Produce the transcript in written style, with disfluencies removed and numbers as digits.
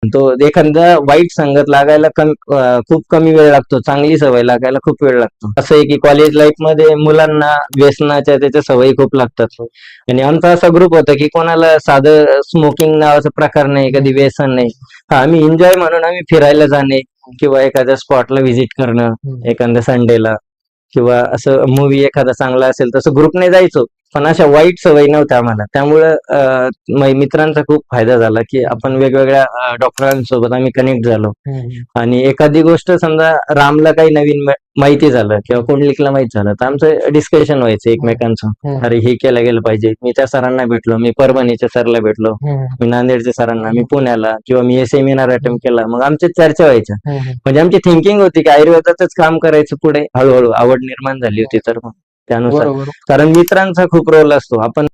तो एखाद्या वाईट संगत लागायला खूप कमी वेळ लागतो, चांगली सवय लागायला खूप वेळ लागतो. असं आहे की कॉलेज लाईफ मध्ये मुलांना व्यसनाच्या त्याच्या सवयी खूप लागतात. आणि आमचा असा ग्रुप होता की कोणाला साधं स्मोकिंग नावाचा प्रकार नाही, कधी व्यसन नाही. हा, आम्ही एन्जॉय म्हणून आम्ही फिरायला जाणे किंवा एखाद्या स्पॉटला व्हिजिट करणं, एखाद्या संडेला किंवा असं मूवी एखादा चांगला असेल तसं ग्रुपने जायचो. पण अशा वाईट सवयी नव्हत्या आम्हाला. त्यामुळं मित्रांचा खूप फायदा झाला की आपण वेगवेगळ्या डॉक्टरांसोबत आम्ही कनेक्ट झालो. आणि एखादी गोष्ट समजा रामला काही नवीन माहिती झालं किंवा कुंडलिकला माहित झालं तर आमचं डिस्कशन व्हायचं एकमेकांचं. अरे हे केलं गेलं पाहिजे. मी त्या सरांना भेटलो, मी परभणीच्या सरला भेटलो, मी नांदेडच्या सरांना, मी पुण्याला, किंवा मी हे सेमिनार अटेंड केला. मग आमच्या चर्चा व्हायच्या. म्हणजे आमची थिंकिंग होती की आयुर्वेदातच काम करायचं पुढे. हळूहळू आवड निर्माण झाली होती तर मग त्यानुसार. बरोबर. कारण मित्रांचा खूप रोल असतो. आपण